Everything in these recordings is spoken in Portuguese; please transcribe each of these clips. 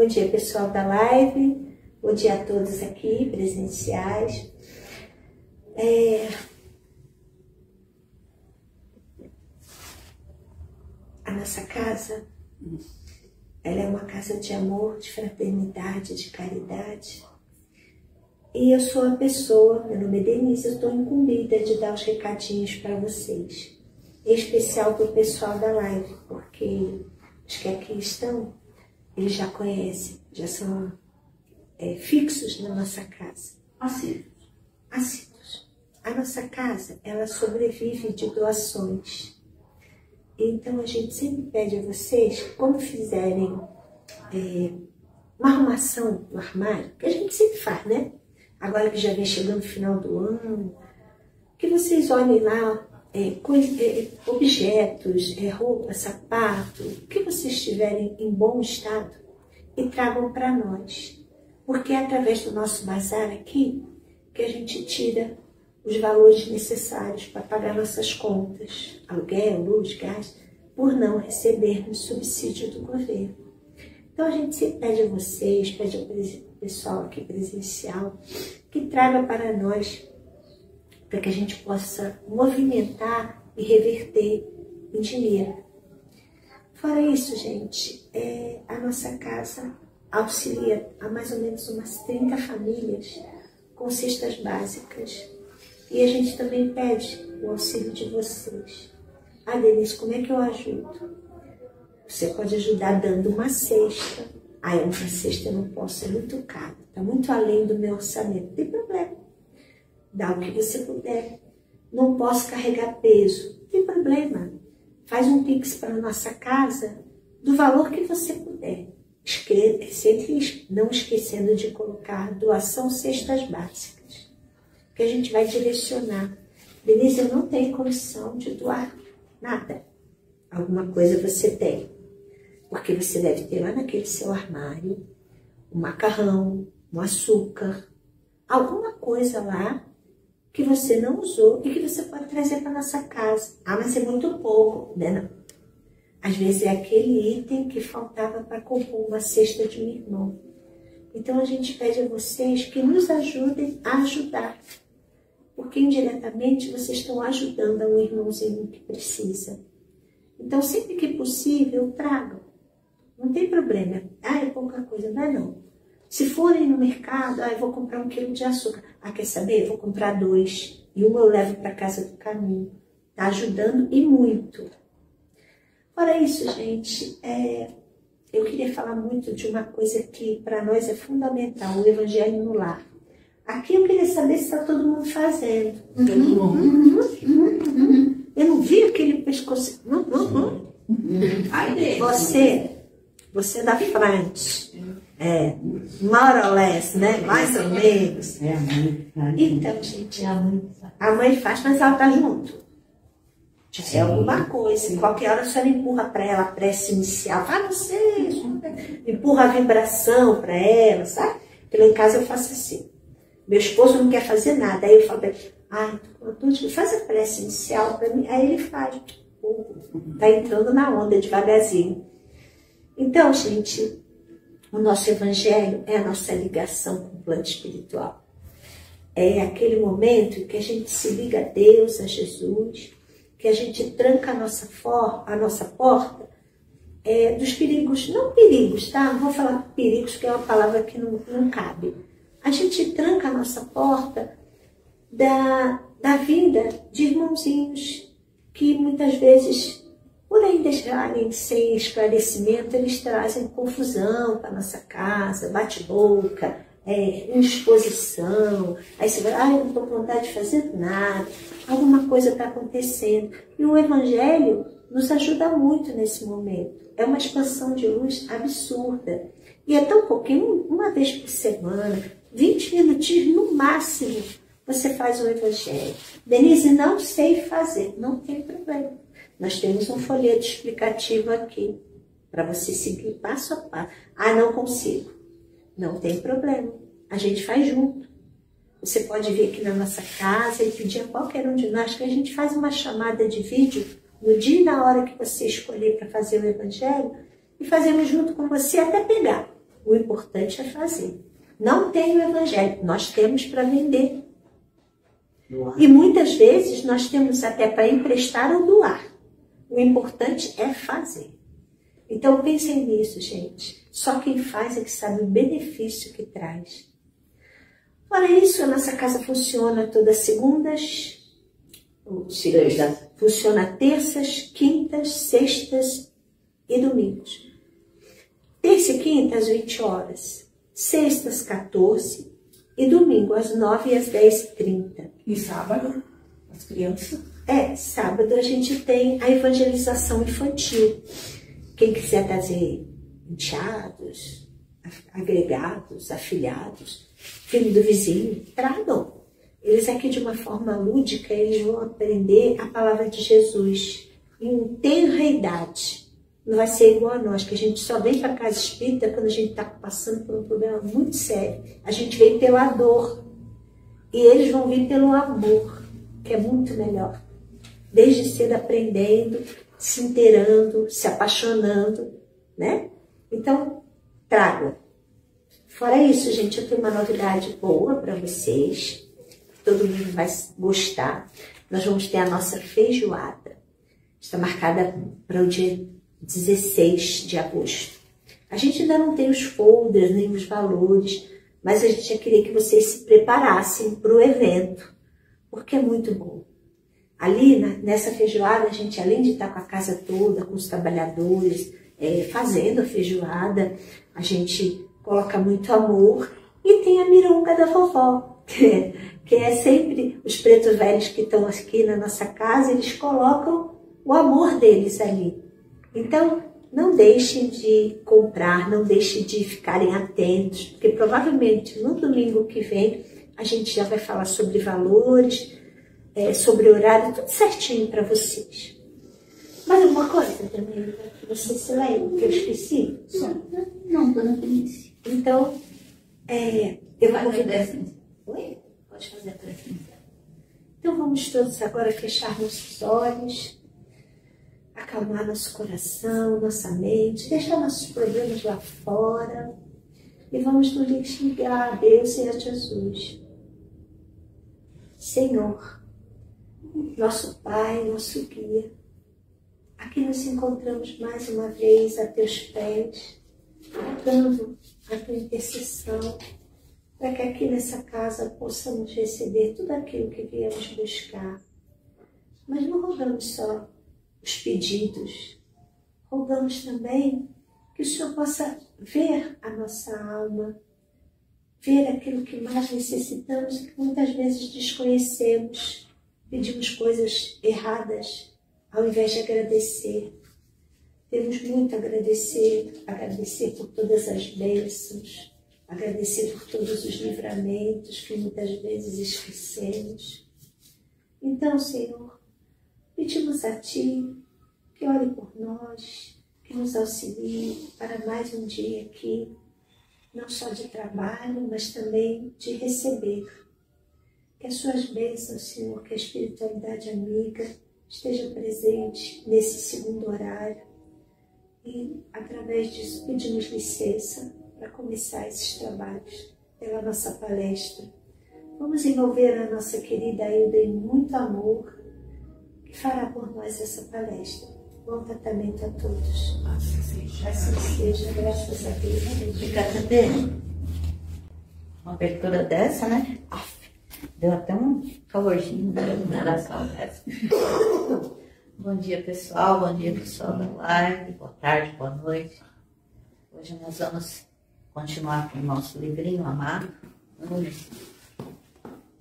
Bom dia, pessoal da live. Bom dia a todos aqui, presenciais. A nossa casa, ela é uma casa de amor, de fraternidade, de caridade. E eu sou a pessoa, meu nome é Denise, eu estou incumbida de dar os recadinhos para vocês. Em especial para o pessoal da live, porque os que aqui estão, eles já conhecem, já são fixos na nossa casa. Assíduos. A nossa casa, ela sobrevive de doações. Então a gente sempre pede a vocês, quando fizerem uma arrumação no armário, que a gente sempre faz, né? Agora que já vem chegando o final do ano, que vocês olhem lá objetos, roupa, sapato, que vocês tiverem em bom estado e tragam para nós. Porque é através do nosso bazar aqui que a gente tira os valores necessários para pagar nossas contas, aluguel, luz, gás, por não recebermos subsídio do governo. Então a gente sempre pede a vocês, pede ao pessoal aqui presencial, que traga para nós, para que a gente possa movimentar e reverter em dinheiro. Fora isso, gente, a nossa casa auxilia a mais ou menos umas 30 famílias com cestas básicas. E a gente também pede o auxílio de vocês. Ah, Denise, como é que eu ajudo? Você pode ajudar dando uma cesta. Ah, uma cesta eu não posso, é muito caro. Está muito além do meu orçamento. Não tem problema. Dá o que você puder. Não posso carregar peso. Não tem problema. Faz um Pix para a nossa casa do valor que você puder. Sempre não esquecendo de colocar doação cestas básicas. Que a gente vai direcionar. Denise, eu não tenho condição de doar nada. Alguma coisa você tem. Porque você deve ter lá naquele seu armário um macarrão, um açúcar, alguma coisa lá que você não usou e que você pode trazer para nossa casa. Ah, mas é muito pouco, né? Não. Às vezes é aquele item que faltava para compor uma cesta de um irmão. Então a gente pede a vocês que nos ajudem a ajudar. Porque indiretamente vocês estão ajudando a um irmãozinho que precisa. Então sempre que possível, tragam. Não tem problema. Ah, é pouca coisa. Não é não. Se forem no mercado, eu vou comprar 1 quilo de açúcar. Ah, quer saber? Eu vou comprar 2. E uma eu levo para casa do caminho. Está ajudando e muito. Fora isso, gente, eu queria falar muito de uma coisa que para nós é fundamental, o Evangelho no lar. Aqui eu queria saber se está todo mundo fazendo. Eu não vi aquele pescoço. Você da frente. More or less, né? Mais ou menos. Então, gente, a mãe faz, mas ela está junto. É alguma coisa. Qualquer hora a senhora empurra para ela a prece inicial. Vai você, empurra a vibração para ela, sabe? Porque lá em casa eu faço assim. Meu esposo não quer fazer nada. Aí eu falo, faz a prece inicial para mim. Aí ele faz. Tá entrando na onda devagarzinho. Então, gente, o nosso evangelho é a nossa ligação com o plano espiritual. É aquele momento que a gente se liga a Deus, a Jesus, que a gente tranca a nossa porta dos perigos, não perigos, tá? Não vou falar perigos, que é uma palavra que não cabe. A gente tranca a nossa porta da vida de irmãozinhos que muitas vezes, por aí deixarem sem esclarecimento, eles trazem confusão para nossa casa, bate-boca, indisposição. Aí você vai, eu não estou com vontade de fazer nada, alguma coisa está acontecendo. E o Evangelho nos ajuda muito nesse momento. É uma expansão de luz absurda. E é tão pouquinho, uma vez por semana, 20 minutinhos no máximo, você faz o Evangelho. Denise, não sei fazer. Não tem problema. Nós temos um folheto explicativo aqui, para você seguir passo a passo. Ah, não consigo. Não tem problema. A gente faz junto. Você pode vir aqui na nossa casa e pedir a qualquer um de nós que a gente faz uma chamada de vídeo no dia e na hora que você escolher para fazer o Evangelho e fazemos junto com você até pegar. O importante é fazer. Não tem o evangelho, nós temos para vender. E muitas vezes nós temos até para emprestar ou doar. O importante é fazer. Então pensem nisso, gente. Só quem faz é que sabe o benefício que traz. Fora isso, a nossa casa funciona todas segundas, funciona terças, quintas, sextas e domingos. Terça e quinta às 20 horas, sextas 14 e domingo às 9 e às 10h30. E sábado, as crianças? Sábado a gente tem a evangelização infantil. Quem quiser trazer enteados, agregados, afilhados, filho do vizinho, tragam. Eles aqui de uma forma lúdica, eles vão aprender a palavra de Jesus em tenra idade. Não vai ser igual a nós, que a gente só vem para a casa espírita quando a gente está passando por um problema muito sério. A gente vem pela dor. E eles vão vir pelo amor, que é muito melhor. Desde cedo aprendendo, se inteirando, se apaixonando, né? Então, tragam. Fora isso, gente, eu tenho uma novidade boa para vocês. Todo mundo vai gostar. Nós vamos ter a nossa feijoada. Está marcada para o dia 16 de agosto. A gente ainda não tem os folders, nem os valores, mas a gente já queria que vocês se preparassem para o evento, porque é muito bom. Ali, nessa feijoada, a gente, além de estar com a casa toda, com os trabalhadores, fazendo a feijoada, a gente coloca muito amor. E tem a mironga da vovó, que é sempre os pretos velhos que estão aqui na nossa casa, eles colocam o amor deles ali. Então, não deixem de comprar, não deixem de ficarem atentos, porque provavelmente no domingo que vem a gente já vai falar sobre valores, sobre horário, tudo certinho para vocês. Mais alguma coisa também que você se lembra, que eu esqueci? Não, dona Denise. Então, eu vou convidar. Oi? Pode fazer a presença. Então vamos todos agora fechar nossos olhos, acalmar nosso coração, nossa mente, deixar nossos problemas lá fora e vamos nos ligar a Deus e a Jesus. Senhor, nosso Pai, nosso guia, aqui nos encontramos mais uma vez a teus pés, rogando a tua intercessão, para que aqui nessa casa possamos receber tudo aquilo que viemos buscar. Mas não rogamos só os pedidos, rogamos também que o Senhor possa ver a nossa alma, ver aquilo que mais necessitamos e que muitas vezes desconhecemos, pedimos coisas erradas ao invés de agradecer. Temos muito a agradecer, agradecer por todas as bênçãos, agradecer por todos os livramentos que muitas vezes esquecemos. Então, Senhor, pedimos a Ti que ore por nós, que nos auxilie para mais um dia aqui, não só de trabalho, mas também de receber. Que as Suas bênçãos, Senhor, que a espiritualidade amiga esteja presente nesse segundo horário. E, através disso, pedimos licença para começar esses trabalhos pela nossa palestra. Vamos envolver a nossa querida Hilda em muito amor, que fará por nós essa palestra. Bom tratamento a todos. Assim seja, graças a Deus. Fica também uma abertura dessa, né? Deu até um favorzinho da oração dessa. Bom dia, pessoal. Bom dia, pessoal da live. Boa tarde, boa noite. Hoje nós vamos continuar com o nosso livrinho amado.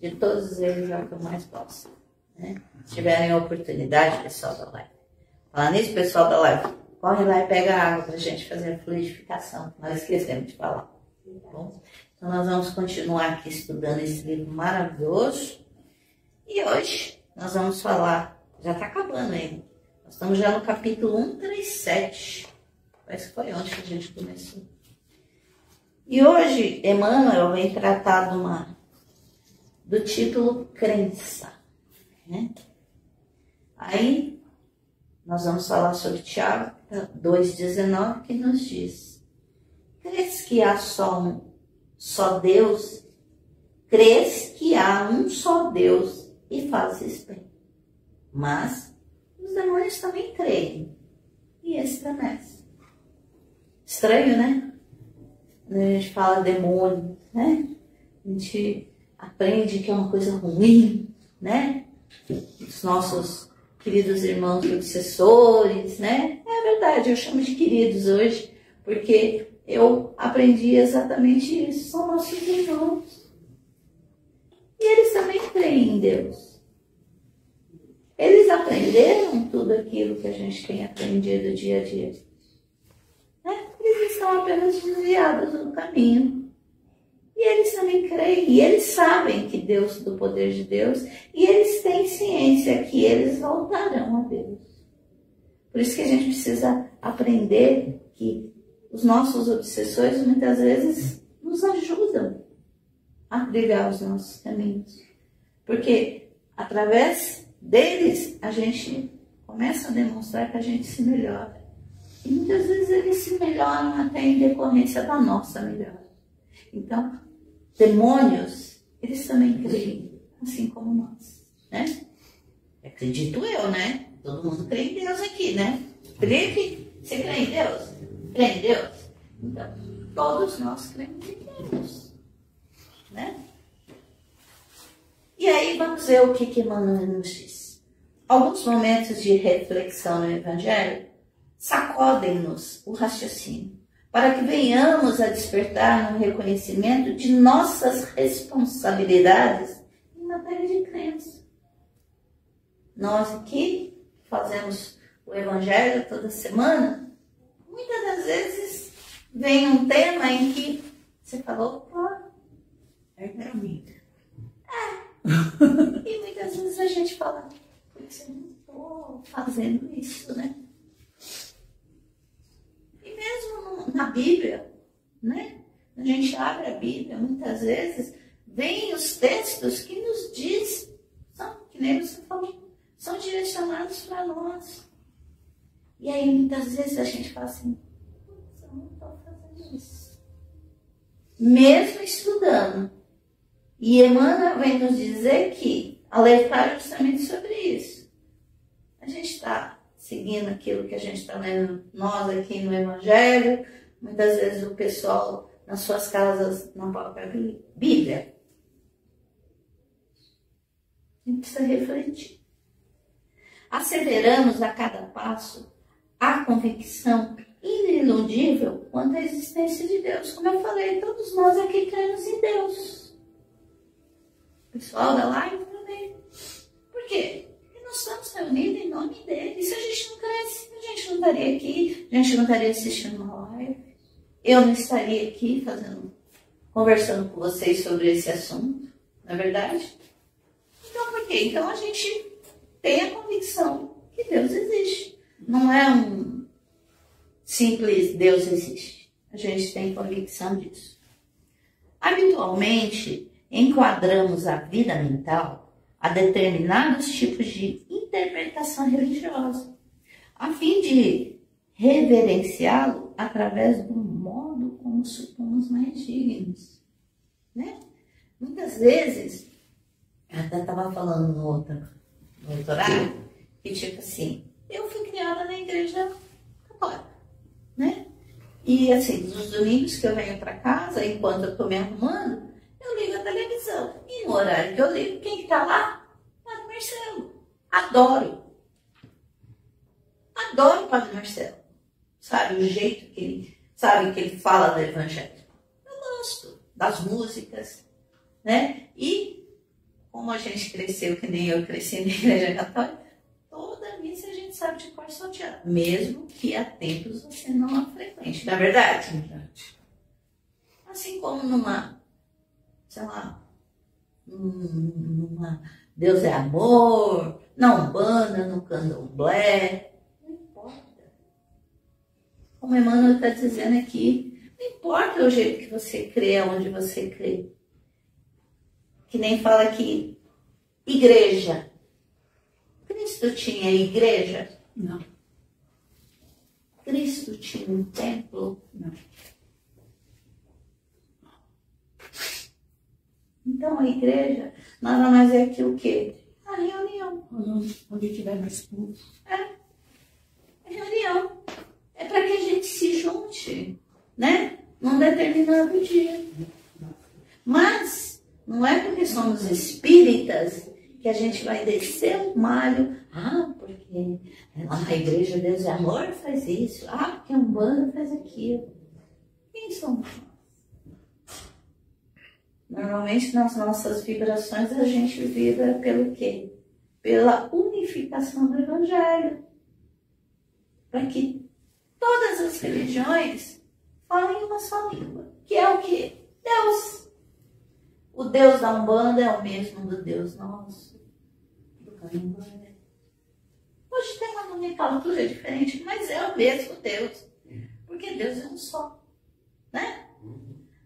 De todos eles é o que eu mais gosto. Né? Se tiverem a oportunidade, pessoal da live. Falando nisso, pessoal da live, corre lá e pega a água para a gente fazer a fluidificação. Nós esquecemos de falar. Tá bom? Então nós vamos continuar aqui estudando esse livro maravilhoso. E hoje nós vamos falar, já está acabando ainda. Nós estamos já no capítulo 137. Parece que foi ontem que a gente começou. E hoje Emmanuel vem tratar do título Crença. Né? Aí nós vamos falar sobre Tiago 2,19, que nos diz: crês que há só Deus? Crês que há um só Deus e fazes bem. Mas os demônios também creem e estremecem. Estranho, né? Quando a gente fala demônio, né? A gente aprende que é uma coisa ruim, né? Os nossos queridos irmãos obsessores, né? É verdade, eu chamo de queridos hoje, porque eu aprendi exatamente isso. São nossos irmãos. E eles também creem em Deus. Eles aprenderam tudo aquilo que a gente tem aprendido dia a dia. Né? Eles estão apenas desviados do caminho. E eles também creem. E eles sabem que Deus, do poder de Deus, e eles têm ciência que eles voltarão a Deus. Por isso que a gente precisa aprender que os nossos obsessores muitas vezes nos ajudam a trilhar os nossos caminhos. Porque através deles a gente começa a demonstrar que a gente se melhora. E muitas vezes eles se melhoram até em decorrência da nossa melhora. Então, demônios, eles também creem, assim como nós, né? Acredito eu, né? Todo mundo crê em Deus aqui, né? Felipe, você crê em Deus? Crê em Deus? Então, todos nós cremos em Deus, né? E aí vamos ver o que Emmanuel nos diz. Alguns momentos de reflexão no Evangelho sacodem-nos o raciocínio, para que venhamos a despertar no reconhecimento de nossas responsabilidades em matéria de crença. Nós aqui fazemos o Evangelho toda semana, muitas das vezes vem um tema em que você falou, é para mim. E muitas vezes a gente fala, putz, eu não estou fazendo isso, né? E mesmo na Bíblia, né? A gente abre a Bíblia, muitas vezes, vem os textos que nos diz, que nem você falou, são direcionados para nós. E aí muitas vezes a gente fala assim, putz, eu não estou fazendo isso. Mesmo estudando. E Emmanuel vem nos dizer que alertar justamente sobre isso. A gente está seguindo aquilo que a gente está lendo nós aqui no Evangelho, muitas vezes o pessoal nas suas casas na própria Bíblia. A gente precisa refletir. Asseveramos a cada passo a convicção iniludível quanto à existência de Deus. Como eu falei, todos nós aqui cremos em Deus. O pessoal da live também. Por quê? Porque nós estamos reunidos em nome dele. E se a gente não cresce, a gente não estaria aqui, a gente não estaria assistindo uma live. Eu não estaria aqui conversando com vocês sobre esse assunto. Não é verdade? Então, por quê? Então a gente tem a convicção que Deus existe. Não é um simples Deus existe. A gente tem convicção disso. Habitualmente, enquadramos a vida mental a determinados tipos de interpretação religiosa, a fim de reverenciá-lo através do modo como supomos mais dignos. Né? Muitas vezes, eu até estava falando no outro horário, que tipo assim, eu fui criada na igreja católica, né? E assim, nos domingos que eu venho para casa, enquanto eu estou me arrumando, eu ligo a televisão. E no horário que eu ligo, quem está lá? Padre Marcelo. Adoro. Adoro o Padre Marcelo. Sabe, o jeito que ele fala do Evangelho. Eu gosto das músicas, né? E como a gente cresceu, que nem eu cresci na igreja católica, toda missa a gente sabe de cor salteada. Mesmo que há tempos você não a frequente. Não é verdade? Assim como numa, sei lá, Deus é amor, na Umbanda, no Candomblé, não importa. Como Emmanuel está dizendo aqui, não importa o jeito que você crê, onde você crê. Que nem fala aqui, igreja. Cristo tinha igreja? Não. Cristo tinha um templo? Não. Então a igreja nada mais é que o quê? A reunião. Onde tiver mais culto. É reunião. É para que a gente se junte, né? Num determinado dia. Mas não é porque somos espíritas que a gente vai descer o malho. Ah, porque lá na igreja Deus é amor, faz isso. Ah, porque Umbanda faz aquilo. Quem somos nós? Normalmente nas nossas vibrações a gente vibra pelo quê? Pela unificação do Evangelho. Para que todas as religiões falem uma só língua. Que é o quê? Deus. O Deus da Umbanda é o mesmo do Deus nosso, do Candomblé. Hoje tem uma nomenclatura diferente, mas é o mesmo Deus. Porque Deus é um só. Né?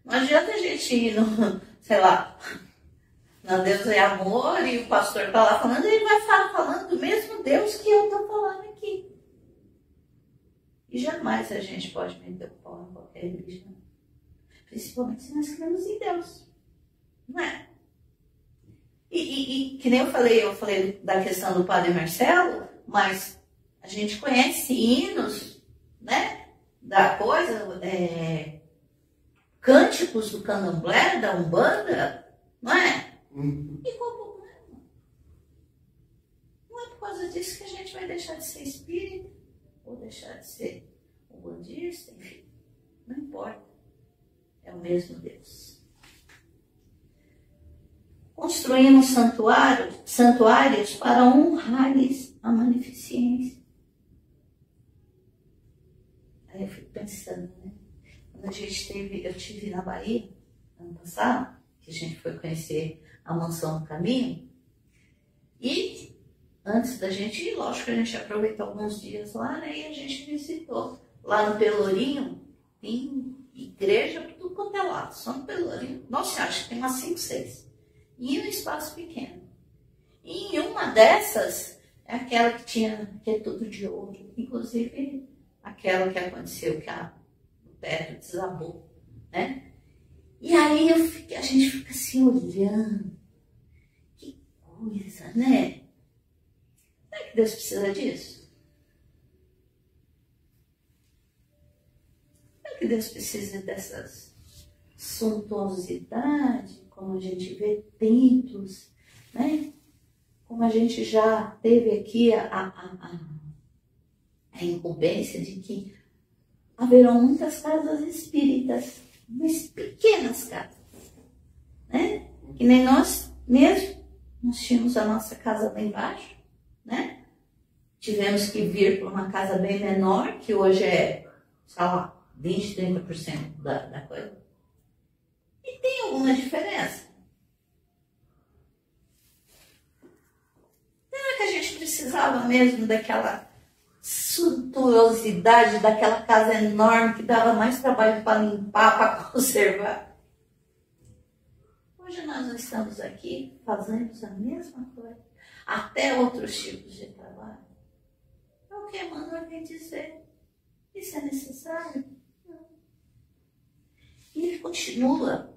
Não adianta a gente ir no, sei lá, na Deus é amor e o pastor está lá falando, ele vai estar falando do mesmo Deus que eu estou falando aqui. E jamais a gente pode meter o pau em qualquer religião. Principalmente se nós cremos em Deus. Não é? E que nem eu falei da questão do Padre Marcelo, mas a gente conhece hinos, né? Da coisa, cânticos do Candomblé, da Umbanda, não é? E qual o problema? Não é por causa disso que a gente vai deixar de ser espírita, ou deixar de ser umbandista, enfim. Não importa. É o mesmo Deus. Construímos santuários para honrar-lhes a magnificência. Aí eu fico pensando, né? Quando eu tive na Bahia, ano passado, que a gente foi conhecer a Mansão do Caminho, e antes da gente ir, lógico que a gente aproveitou alguns dias lá, né? E a gente visitou. Lá no Pelourinho, tem igreja por tudo quanto é lado, só no Pelourinho. Nossa, acho que tem umas 5, 6. E um espaço pequeno. E em uma dessas, é aquela que é tudo de ouro. Inclusive, aquela que aconteceu, que o teto desabou, né? E aí a gente fica assim olhando. Que coisa, né? Será que Deus precisa disso? Será que Deus precisa dessas suntuosidades? Como a gente vê templos, né? Como a gente já teve aqui a incumbência de que haverão muitas casas espíritas, mas pequenas casas, né? Que nem nós mesmo, nós tínhamos a nossa casa lá embaixo, né? Tivemos que vir para uma casa bem menor, que hoje é, sei lá, 20, 30% da coisa. E tem alguma diferença? Será que a gente precisava mesmo daquela suntuosidade, daquela casa enorme que dava mais trabalho para limpar, para conservar? Hoje nós estamos aqui fazendo a mesma coisa, até outros tipos de trabalho. É o que Emmanuel vem dizer. Isso é necessário? Não. E ele continua.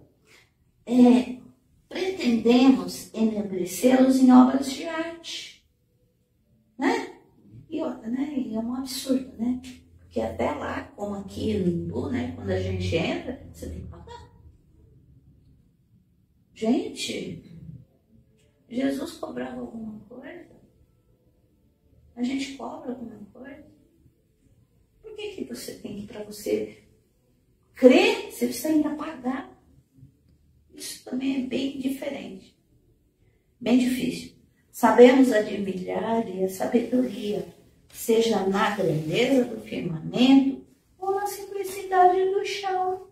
Pretendemos enobrecê-los em obras de arte, né? E outra, né? E é um absurdo, né? Porque até lá, como aqui no Imbu, né? Quando a gente entra, você tem que pagar. Gente, Jesus cobrava alguma coisa? A gente cobra alguma coisa? Por que você tem que, para você crer, você precisa ainda pagar? Isso também é bem diferente, bem difícil. Sabemos admirar-lhe a sabedoria, seja na grandeza do firmamento ou na simplicidade do chão.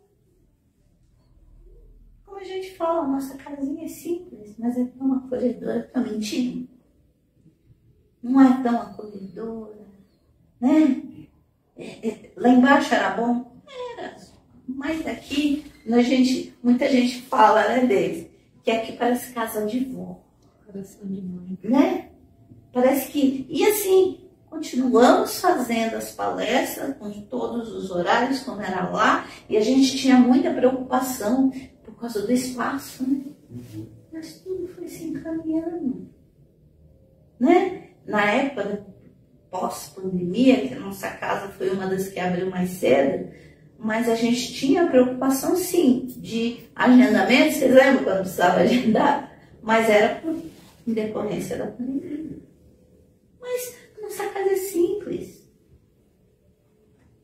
Como a gente fala, nossa casinha é simples, mas é tão acolhedora. Estou mentindo? Não é tão acolhedora, né? Lá embaixo era bom? Era. Mas aqui, muita gente fala, né, deles, que aqui parece casa de vó. Coração de mãe. Né? Parece que... E assim, continuamos fazendo as palestras com todos os horários, como era lá, e a gente tinha muita preocupação por causa do espaço, né? Mas tudo foi se encaminhando. Né? Na época da pós-pandemia, que a nossa casa foi uma das que abriu mais cedo, mas a gente tinha preocupação, sim, de agendamento. Vocês lembram quando precisava agendar? Mas era por decorrência da pandemia. Mas a nossa casa é simples.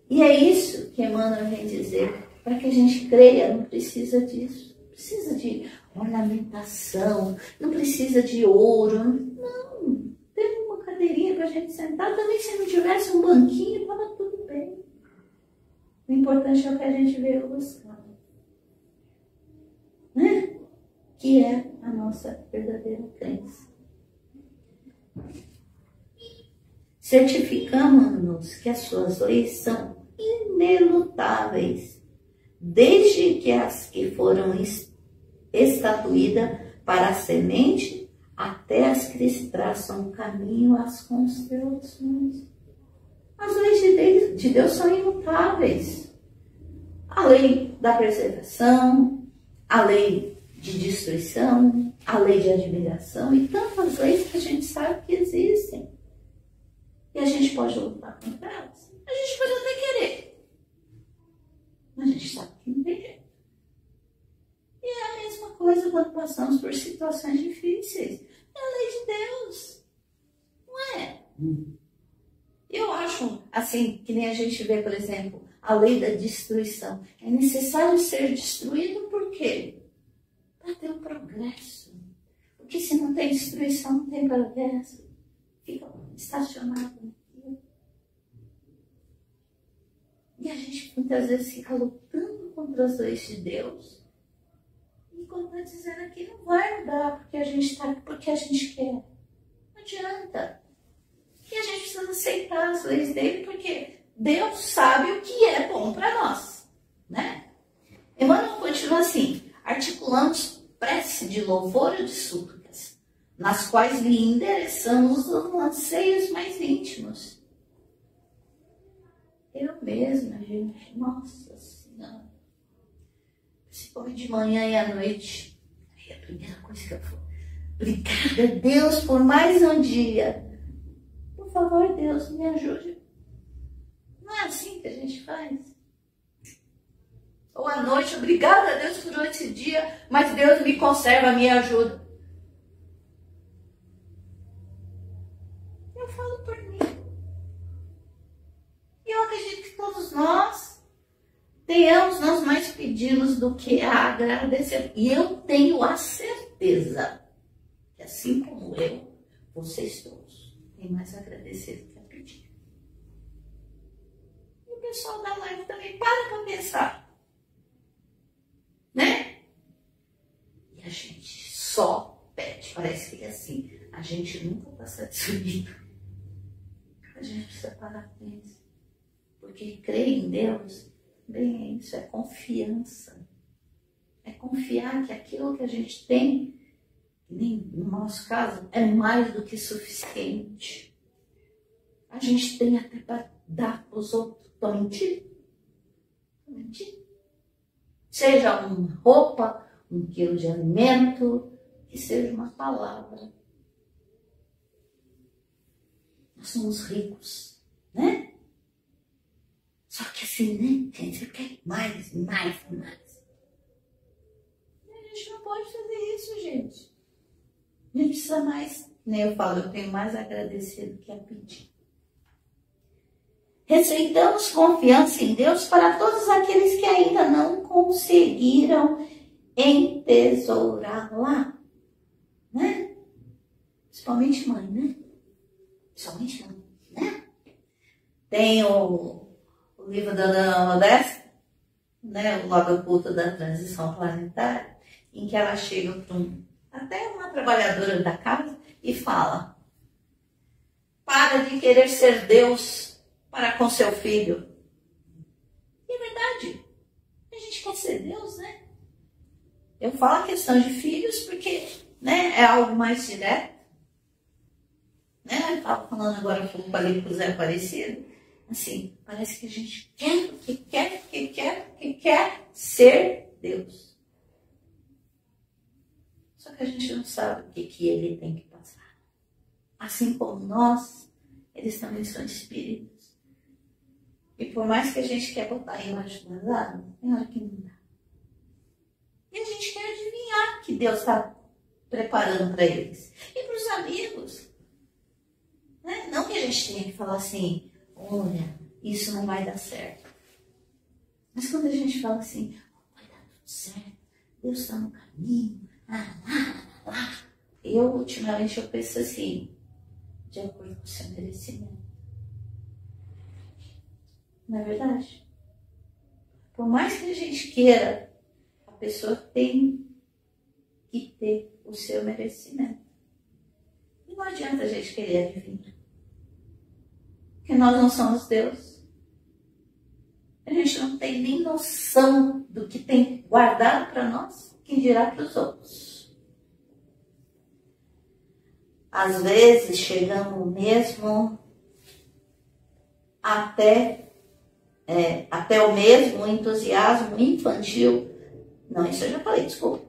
E é isso que Emmanuel vem dizer. Para que a gente creia, não precisa disso. Não precisa de ornamentação, não precisa de ouro. Não. Tem uma cadeirinha para a gente sentar. Também se não tivesse um banquinho, estava tudo bem. O importante é o que a gente veio buscar. Né? Que é a nossa verdadeira crença. Certificamos-nos que as suas leis são inelutáveis, desde que as que foram estatuídas para a semente até as que traçam caminho às constelações. As leis de Deus são imutáveis. A lei da preservação, a lei de destruição, a lei de admiração e tantas leis que a gente sabe que existem. E a gente pode lutar contra elas. A gente pode até querer. Mas a gente sabe que não tem jeito. E é a mesma coisa quando passamos por situações difíceis. É a lei de Deus. Não é? Eu acho, assim, que nem a gente vê, por exemplo, a lei da destruição. É necessário ser destruído por quê? Para ter um progresso. Porque se não tem destruição, não tem progresso. Fica estacionado naquilo. E a gente muitas vezes fica lutando contra as leis de Deus. E quando está dizendo aqui, não vai mudar porque a gente está, porque a gente quer. Não adianta. E a gente precisa aceitar as leis dele, porque Deus sabe o que é bom para nós. Né? Emmanuel continua assim: articulamos prece de louvor e de súplicas, nas quais lhe endereçamos os anseios mais íntimos. Eu mesma, gente, nossa Senhora, principalmente de manhã e à noite, aí a primeira coisa que eu falo: obrigada, Deus, por mais um dia. Por favor, Deus, me ajude. Não é assim que a gente faz? Ou à noite, obrigada a Deus por esse dia, mas Deus me conserva, me ajuda. Eu falo por mim. E eu acredito que todos nós tenhamos nós mais pedimos do que a agradecer. E eu tenho a certeza que assim como eu, vocês todos têm mais a agradecer do que a pedir. E o pessoal da live também para pensar. Né? E a gente só pede. Parece que é assim. A gente nunca está satisfeito. A gente precisa parar com isso. Porque crer em Deus, bem, é isso, é confiança. É confiar que aquilo que a gente tem, no nosso caso, é mais do que suficiente. A gente tem até para dar para os outros. Estão mentindo? Estão mentindo? Seja uma roupa, 1 quilo de alimento, que seja uma palavra. Nós somos ricos, né? Só que assim, né? A gente quer mais. E a gente não pode fazer isso, gente. A gente precisa mais, né? Eu falo, eu tenho mais a agradecer do que a pedir. Receitamos confiança em Deus para todos aqueles que ainda não conseguiram entesourá-la, né? Principalmente mãe, né? Principalmente mãe, né? Tem o livro da Dona Modesta, né? O Lado Oculto da Transição Planetária, em que ela chega para até uma trabalhadora da casa e fala: para de querer ser Deus para com seu filho. E é verdade. A gente quer ser Deus, né? Eu falo a questão de filhos porque, né, é algo mais direto. Né? Eu estava falando agora com o Zé Aparecido. Assim, parece que a gente quer ser Deus. Só que a gente não sabe o que ele tem que passar. Assim como nós, eles também são espíritos. E por mais que a gente quer botar embaixo das águas, tem hora que não dá. E a gente quer adivinhar que Deus está preparando para eles. E para os amigos. Né? Não que a gente tenha que falar assim, olha, isso não vai dar certo. Mas quando a gente fala assim, vai dar tudo certo, Deus está no caminho, ultimamente, eu penso assim, de acordo com o seu merecimento. Não é verdade? Por mais que a gente queira, a pessoa tem que ter o seu merecimento. E não adianta a gente querer adivinhar. Porque nós não somos Deus. A gente não tem nem noção do que tem guardado para nós, quem dirá para os outros. Às vezes chegamos mesmo até o mesmo entusiasmo infantil. Não, isso eu já falei, desculpa.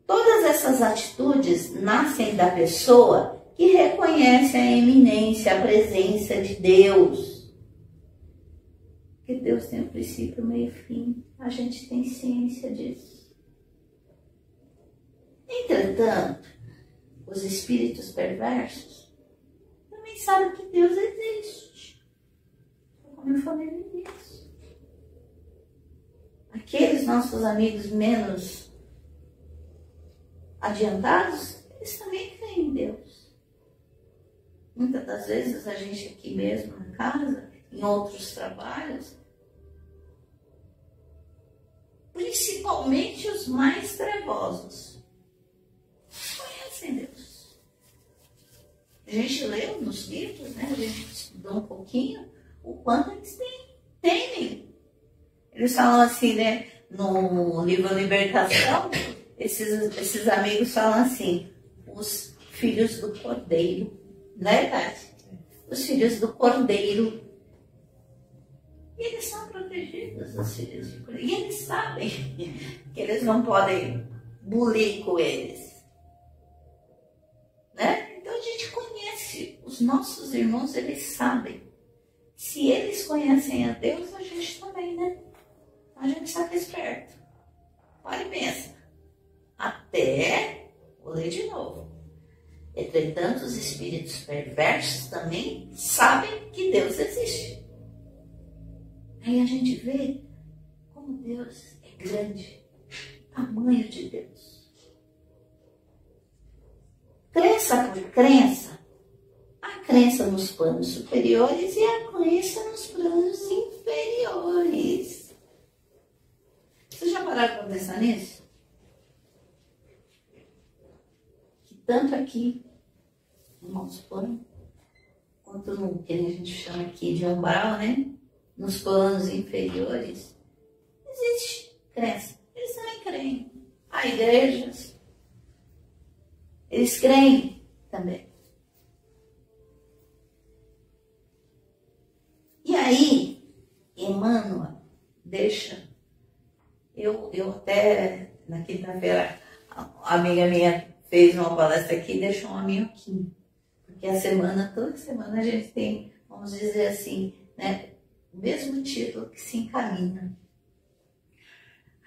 Todas essas atitudes nascem da pessoa que reconhece a eminência, a presença de Deus. Porque Deus tem o princípio, meio e fim. A gente tem ciência disso. Entretanto, os espíritos perversos também sabem que Deus existe. Como eu falei no início. Aqueles nossos amigos menos adiantados, eles também creem em Deus. Muitas das vezes a gente aqui mesmo na casa, em outros trabalhos, principalmente os mais trevosos, conhecem Deus. A gente leu nos livros, né? A gente estudou um pouquinho o quanto eles temem. Eles falam assim, né? No livro Libertação, esses amigos falam assim, os filhos do Cordeiro, não é verdade? Os filhos do Cordeiro. E eles são protegidos, os filhos do Cordeiro. E eles sabem que eles não podem bulir com eles. Né? Então a gente conhece, os nossos irmãos, eles sabem. Se eles conhecem a Deus, a gente também, né? A gente está esperto. Para e pensa. Vou ler de novo. Entretanto, os espíritos perversos também sabem que Deus existe. Aí a gente vê como Deus é grande, o tamanho de Deus. Crença por crença, a crença nos planos superiores e a crença nos planos inferiores. Vocês já pararam para pensar nisso? Que tanto aqui, no nosso plano, quanto no que a gente chama aqui de umbral, né? Nos planos inferiores, existe crença. Eles também creem. Há igrejas. Eles creem também. E aí, Emmanuel deixa... Eu até, na quinta-feira, a amiga minha fez uma palestra aqui e deixou uma minhoquinha. Porque toda semana a gente tem, vamos dizer assim, né, o mesmo título que se encaminha.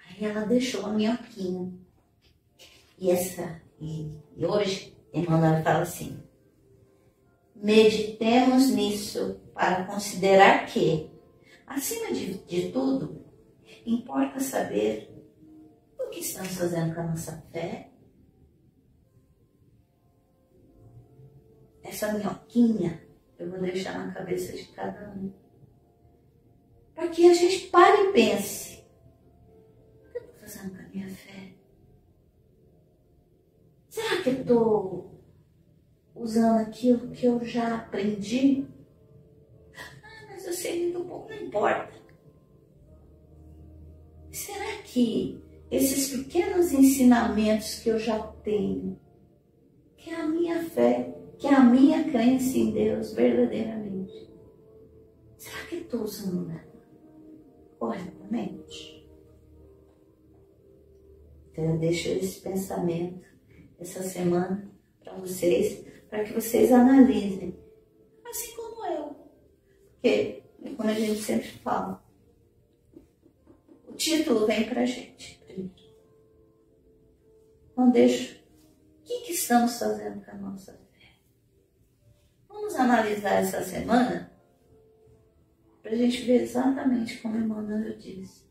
Aí ela deixou a minhoquinha. E hoje, Emmanuel fala assim, meditemos nisso para considerar que, acima de tudo, importa saber o que estamos fazendo com a nossa fé. Essa minhoquinha eu vou deixar na cabeça de cada um. Para que a gente pare e pense. O que eu estou fazendo com a minha fé? Será que eu estou usando aquilo que eu já aprendi? Mas eu sei muito pouco, não importa. Será que esses pequenos ensinamentos que eu já tenho, que é a minha fé, que é a minha crença em Deus verdadeiramente, será que eu estou usando corretamente? Então eu deixo esse pensamento essa semana para vocês, para que vocês analisem, assim como eu. Porque, como a gente sempre fala, o título vem para a gente primeiro. Não deixa. O que estamos fazendo com a nossa fé? Vamos analisar essa semana para a gente ver exatamente como o irmão Nando disse.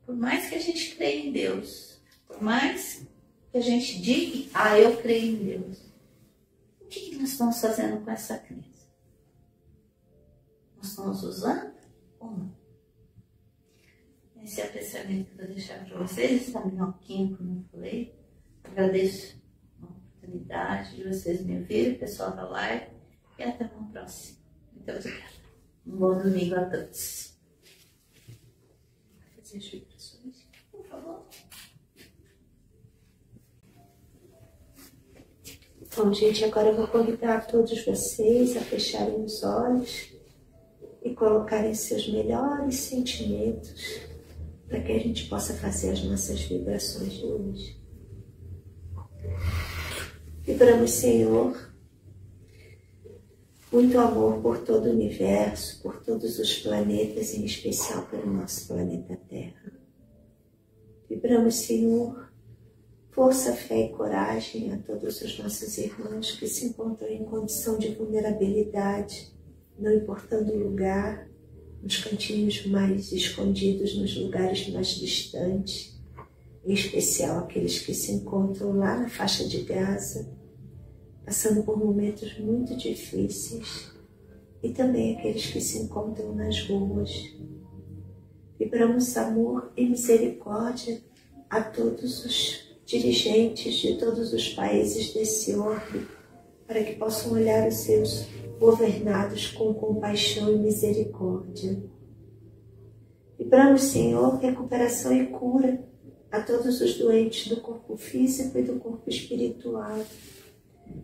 Por mais que a gente creia em Deus, por mais que a gente diga, eu creio em Deus, o que nós estamos fazendo com essa crença? Nós estamos usando ou não? Esse é o pensamento que eu vou deixar para vocês, essa minhoquinha, como eu falei. Agradeço a oportunidade de vocês me ouvirem, pessoal da live, e até uma próxima. Muito obrigada. Um bom domingo a todos. Vai fazer as vibrações, por favor. Bom, gente, agora eu vou convidar todos vocês a fecharem os olhos e colocarem seus melhores sentimentos para que a gente possa fazer as nossas vibrações de hoje. Vibramos, Senhor, muito amor por todo o universo, por todos os planetas, em especial pelo nosso planeta Terra. Vibramos, Senhor, força, fé e coragem a todos os nossos irmãos que se encontram em condição de vulnerabilidade, não importando o lugar, nos cantinhos mais escondidos, nos lugares mais distantes, em especial aqueles que se encontram lá na faixa de Gaza, passando por momentos muito difíceis, e também aqueles que se encontram nas ruas. Vibramos amor e misericórdia a todos os dirigentes de todos os países desse orbe, para que possam olhar os seus governados com compaixão e misericórdia. Vibramos, Senhor, recuperação e cura a todos os doentes do corpo físico e do corpo espiritual.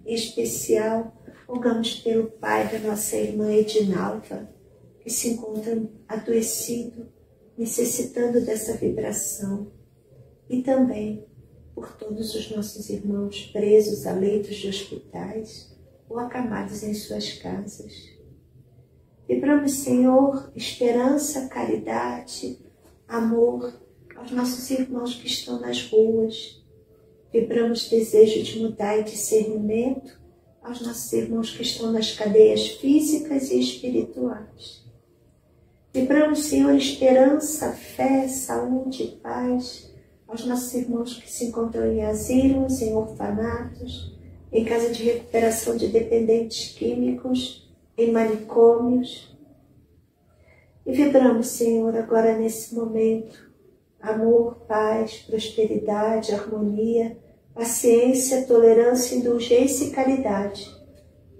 Em especial, rogamos pelo pai da nossa irmã Edinalva, que se encontra adoecido, necessitando dessa vibração, e também por todos os nossos irmãos presos a leitos de hospitais ou acamados em suas casas. Vibramos, Senhor, esperança, caridade, amor aos nossos irmãos que estão nas ruas. Vibramos desejo de mudar e discernimento aos nossos irmãos que estão nas cadeias físicas e espirituais. Vibramos, Senhor, esperança, fé, saúde e paz aos nossos irmãos que se encontram em asilos, em orfanatos, em casa de recuperação de dependentes químicos, em manicômios. E vibramos, Senhor, agora nesse momento, amor, paz, prosperidade, harmonia, paciência, tolerância, indulgência e caridade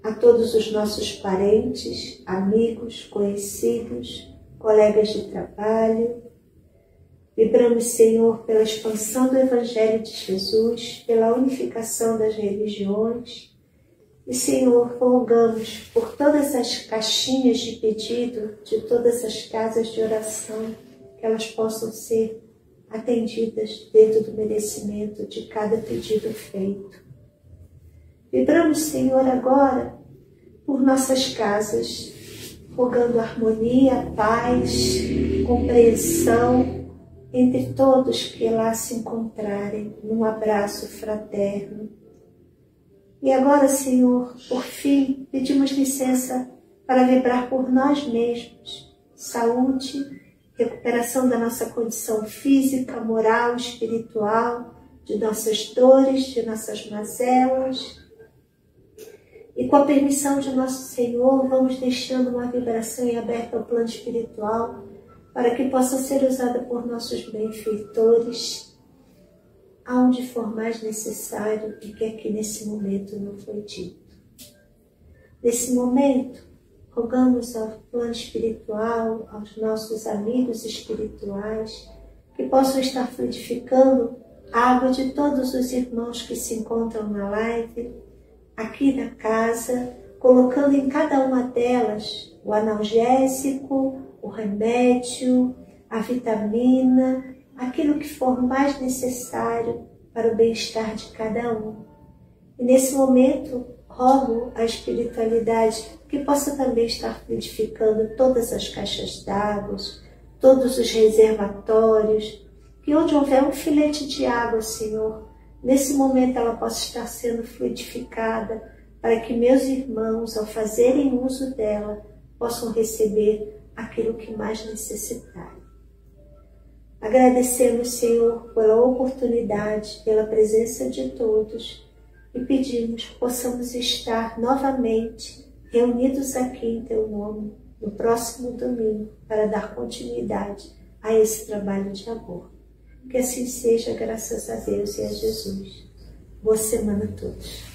a todos os nossos parentes, amigos, conhecidos, colegas de trabalho. Vibramos, Senhor, pela expansão do Evangelho de Jesus, pela unificação das religiões. E, Senhor, rogamos por todas as caixinhas de pedido, de todas as casas de oração, que elas possam ser atendidas dentro do merecimento de cada pedido feito. Vibramos, Senhor, agora por nossas casas, rogando harmonia, paz, compreensão entre todos que lá se encontrarem, num abraço fraterno. E agora, Senhor, por fim, pedimos licença para vibrar por nós mesmos, saúde, recuperação da nossa condição física, moral, espiritual, de nossas dores, de nossas mazelas. E com a permissão de nosso Senhor, vamos deixando uma vibração em aberto ao plano espiritual, para que possa ser usada por nossos benfeitores, aonde for mais necessário e que aqui nesse momento não foi dito. Nesse momento, rogamos ao plano espiritual, aos nossos amigos espirituais, que possam estar fluidificando a água de todos os irmãos que se encontram na live, aqui na casa, colocando em cada uma delas o analgésico, o remédio, a vitamina, aquilo que for mais necessário para o bem-estar de cada um. E nesse momento, rogo a espiritualidade que possa também estar fluidificando todas as caixas d'água, todos os reservatórios, que onde houver um filete de água, Senhor, nesse momento ela possa estar sendo fluidificada, para que meus irmãos, ao fazerem uso dela, possam receber aquilo que mais necessitarem. Agradecemos, Senhor, pela oportunidade, pela presença de todos e pedimos que possamos estar novamente reunidos aqui em Teu nome no próximo domingo para dar continuidade a esse trabalho de amor. Que assim seja, graças a Deus e a Jesus. Boa semana a todos.